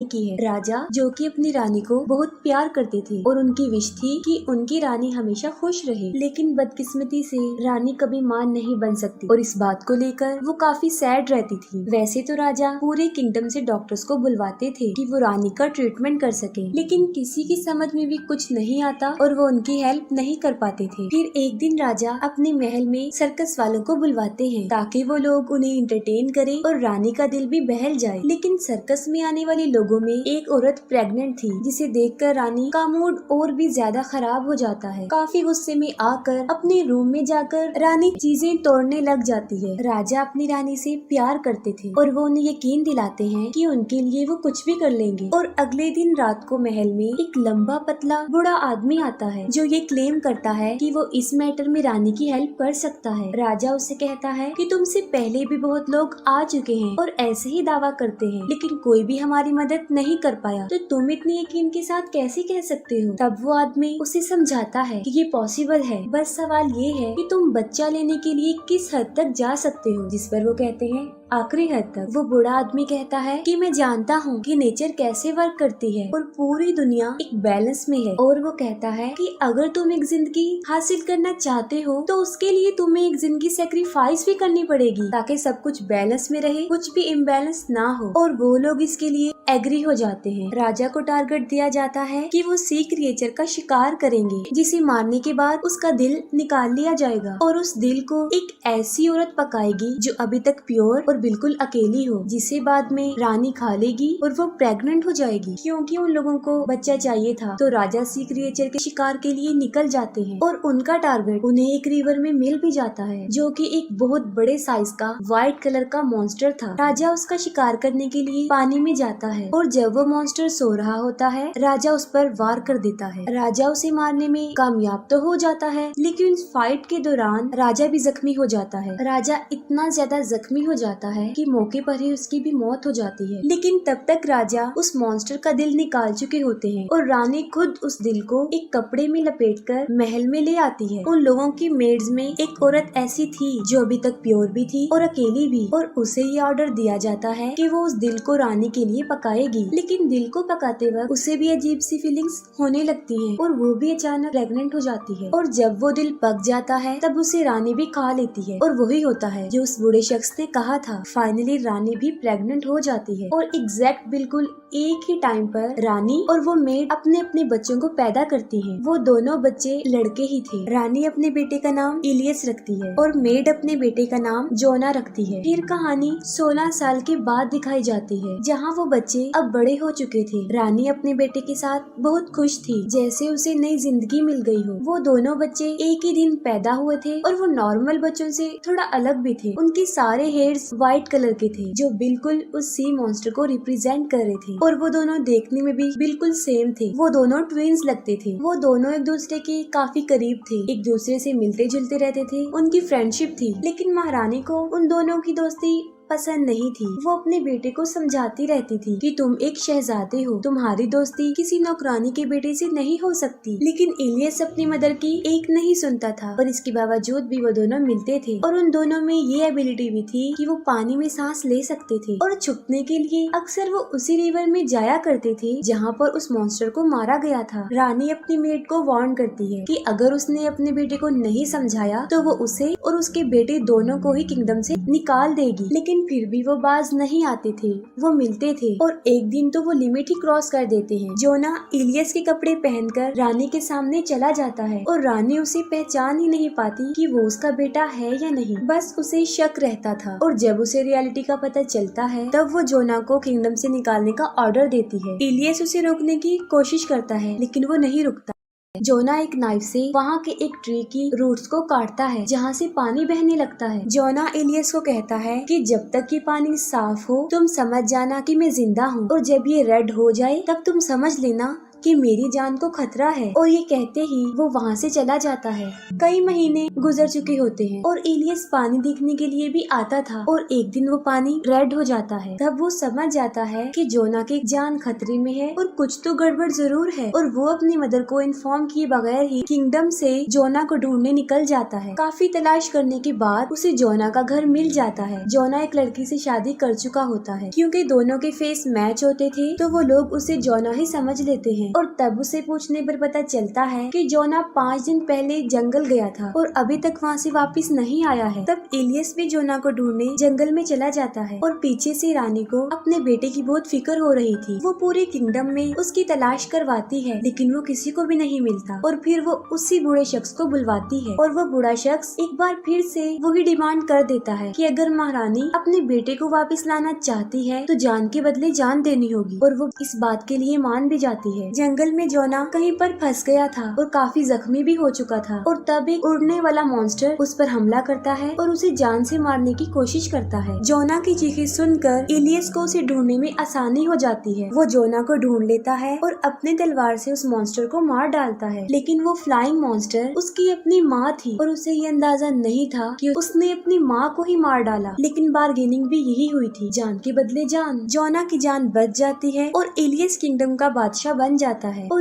की है। राजा जो कि अपनी रानी को बहुत प्यार करते थे और उनकी विश थी कि उनकी रानी हमेशा खुश रहे, लेकिन बदकिस्मती से रानी कभी मां नहीं बन सकती और इस बात को लेकर वो काफी सैड रहती थी। वैसे तो राजा पूरे किंगडम से डॉक्टर्स को बुलवाते थे कि वो रानी का ट्रीटमेंट कर सके, लेकिन किसी की समझ में भी कुछ नहीं आता और वो उनकी हेल्प नहीं कर पाते थे। फिर एक दिन राजा अपने महल में सर्कस वालों को बुलवाते हैं ताकि वो लोग उन्हें इंटरटेन करें और रानी का दिल भी बहल जाए। लेकिन सर्कस में आने वाले लोगों में एक औरत प्रेग्नेंट थी, जिसे देखकर रानी का मूड और भी ज्यादा खराब हो जाता है। काफी गुस्से में आकर अपने रूम में जाकर रानी चीजें तोड़ने लग जाती है। राजा अपनी रानी से प्यार करते थे और वो उन्हें यकीन दिलाते हैं कि उनके लिए वो कुछ भी कर लेंगे। और अगले दिन रात को महल में एक लंबा पतला बूढ़ा आदमी आता है जो ये क्लेम करता है कि वो इस मैटर में रानी की हेल्प कर सकता है। राजा उससे कहता है कि तुमसे पहले भी बहुत लोग आ चुके हैं और ऐसे ही दावा करते हैं, लेकिन कोई भी हमारी मदद नहीं कर पाया, तो तुम इतनी यकीन के साथ कैसे कह सकते हो। तब वो आदमी उसे समझाता है कि ये पॉसिबल है, बस सवाल ये है कि तुम बच्चा लेने के लिए किस हद तक जा सकते हो। जिस पर वो कहते हैं आखिरी हद तक। वो बूढ़ा आदमी कहता है कि मैं जानता हूँ कि नेचर कैसे वर्क करती है और पूरी दुनिया एक बैलेंस में है। और वो कहता है कि अगर तुम एक जिंदगी हासिल करना चाहते हो तो उसके लिए तुम्हें एक जिंदगी सेक्रीफाइस भी करनी पड़ेगी ताकि सब कुछ बैलेंस में रहे, कुछ भी इम्बैलेंस ना हो। और वो लोग इसके लिए एग्री हो जाते हैं। राजा को टारगेट दिया जाता है कि वो सी क्रिएचर का शिकार करेंगे, जिसे मारने के बाद उसका दिल निकाल लिया जाएगा और उस दिल को एक ऐसी औरत पकाएगी जो अभी तक प्योर और बिल्कुल अकेली हो, जिसे बाद में रानी खा लेगी और वो प्रेग्नेंट हो जाएगी। क्योंकि उन लोगों को बच्चा चाहिए था तो राजा सी क्रिएचर के शिकार के लिए निकल जाते हैं और उनका टारगेट उन्हें एक रिवर में मिल भी जाता है जो कि एक बहुत बड़े साइज का व्हाइट कलर का मॉन्स्टर था। राजा उसका शिकार करने के लिए पानी में जाता है और जब वो मॉन्स्टर सो रहा होता है राजा उस पर वार कर देता है। राजा उसे मारने में कामयाब तो हो जाता है, लेकिन इस फाइट के दौरान राजा भी जख्मी हो जाता है। राजा इतना ज्यादा जख्मी हो जाता है कि मौके पर ही उसकी भी मौत हो जाती है। लेकिन तब तक राजा उस मॉन्स्टर का दिल निकाल चुके होते हैं और रानी खुद उस दिल को एक कपड़े में लपेटकर महल में ले आती है। उन लोगों की मेड्स में एक औरत ऐसी थी जो अभी तक प्योर भी थी और अकेली भी, और उसे ये ऑर्डर दिया जाता है कि वो उस दिल को रानी के लिए पकाएगी। लेकिन दिल को पकाते वक्त उसे भी अजीब सी फीलिंग्स होने लगती हैं और वो भी अचानक प्रेग्नेंट हो जाती है। और जब वो दिल पक जाता है तब उसे रानी भी खा लेती है और वही होता है जो उस बूढ़े शख्स ने कहा था। फाइनली रानी भी प्रेग्नेंट हो जाती है और एग्जैक्ट बिल्कुल एक ही टाइम पर रानी और वो मेड अपने अपने बच्चों को पैदा करती हैं। वो दोनों बच्चे लड़के ही थे। रानी अपने बेटे का नाम इलियस रखती है और मेड अपने बेटे का नाम जोना रखती है। फिर कहानी 16 साल के बाद दिखाई जाती है जहाँ वो बच्चे अब बड़े हो चुके थे। रानी अपने बेटे के साथ बहुत खुश थी, जैसे उसे नई जिंदगी मिल गई हो। वो दोनों बच्चे एक ही दिन पैदा हुए थे और वो नॉर्मल बच्चों से थोड़ा अलग भी थे। उनके सारे हेयर्स व्हाइट कलर के थे जो बिल्कुल उस सी मॉन्स्टर को रिप्रेजेंट कर रहे थे और वो दोनों देखने में भी बिल्कुल सेम थे। वो दोनों ट्विंस लगते थे। वो दोनों एक दूसरे के काफी करीब थे, एक दूसरे से मिलते जुलते रहते थे। उनकी फ्रेंडशिप थी, लेकिन महारानी को उन दोनों की दोस्ती पसंद नहीं थी। वो अपने बेटे को समझाती रहती थी कि तुम एक शहजादे हो, तुम्हारी दोस्ती किसी नौकरानी के बेटे से नहीं हो सकती। लेकिन इलियस अपनी मदर की एक नहीं सुनता था और इसके बावजूद भी वो दोनों मिलते थे और उन दोनों में ये एबिलिटी भी थी कि वो पानी में सांस ले सकते थे और छुपने के लिए अक्सर वो उसी रिवर में जाया करते थे जहाँ पर उस मॉन्स्टर को मारा गया था। रानी अपनी मेड को वार्न करती है कि अगर उसने अपने बेटे को नहीं समझाया तो वो उसे और उसके बेटे दोनों को ही किंगडम से निकाल देगी। लेकिन फिर भी वो बाज नहीं आते थे, वो मिलते थे और एक दिन तो वो लिमिट ही क्रॉस कर देते हैं। जोना इलियस के कपड़े पहनकर रानी के सामने चला जाता है और रानी उसे पहचान ही नहीं पाती कि वो उसका बेटा है या नहीं, बस उसे शक रहता था। और जब उसे रियलिटी का पता चलता है तब वो जोना को किंगडम से निकालने का ऑर्डर देती है। इलियस उसे रोकने की कोशिश करता है लेकिन वो नहीं रुकता। जोना एक नाइफ से वहाँ के एक ट्री की रूट्स को काटता है जहाँ से पानी बहने लगता है। जोना इलियस को कहता है कि जब तक ये पानी साफ हो तुम समझ जाना कि मैं जिंदा हूँ और जब ये रेड हो जाए तब तुम समझ लेना कि मेरी जान को खतरा है, और ये कहते ही वो वहाँ से चला जाता है। कई महीने गुजर चुके होते हैं और इलियस पानी देखने के लिए भी आता था, और एक दिन वो पानी रेड हो जाता है। तब वो समझ जाता है कि जोना की जान खतरे में है और कुछ तो गड़बड़ जरूर है, और वो अपनी मदर को इन्फॉर्म किए बगैर ही किंगडम से जोना को ढूंढने निकल जाता है। काफी तलाश करने के बाद उसे जोना का घर मिल जाता है। जोना एक लड़की से शादी कर चुका होता है। क्योंकि दोनों के फेस मैच होते थे तो वो लोग उसे जोना ही समझ लेते हैं, और तब उसे पूछने पर पता चलता है कि जोना 5 दिन पहले जंगल गया था और अभी तक वहाँ से वापस नहीं आया है। तब इलियस भी जोना को ढूंढने जंगल में चला जाता है, और पीछे से रानी को अपने बेटे की बहुत फिक्र हो रही थी। वो पूरे किंगडम में उसकी तलाश करवाती है, लेकिन वो किसी को भी नहीं मिलता, और फिर वो उसी बूढ़े शख्स को बुलवाती है, और वो बूढ़ा शख्स एक बार फिर से वही डिमांड कर देता है कि अगर महारानी अपने बेटे को वापस लाना चाहती है तो जान के बदले जान देनी होगी, और वो इस बात के लिए मान भी जाती है। जंगल में जोना कहीं पर फंस गया था और काफी जख्मी भी हो चुका था, और तब एक उड़ने वाला मॉन्स्टर उस पर हमला करता है और उसे जान से मारने की कोशिश करता है। जोना की चीखें सुनकर इलियस को उसे ढूंढने में आसानी हो जाती है। वो जोना को ढूंढ लेता है और अपने तलवार से उस मॉन्स्टर को मार डालता है, लेकिन वो फ्लाइंग मॉन्स्टर उसकी अपनी माँ थी, और उसे ये अंदाजा नहीं था कि उसने अपनी माँ को ही मार डाला। लेकिन बार्गेनिंग भी यही हुई थी, जान के बदले जान। जोना की जान बच जाती है और इलियस किंगडम का बादशाह बन जाता है। और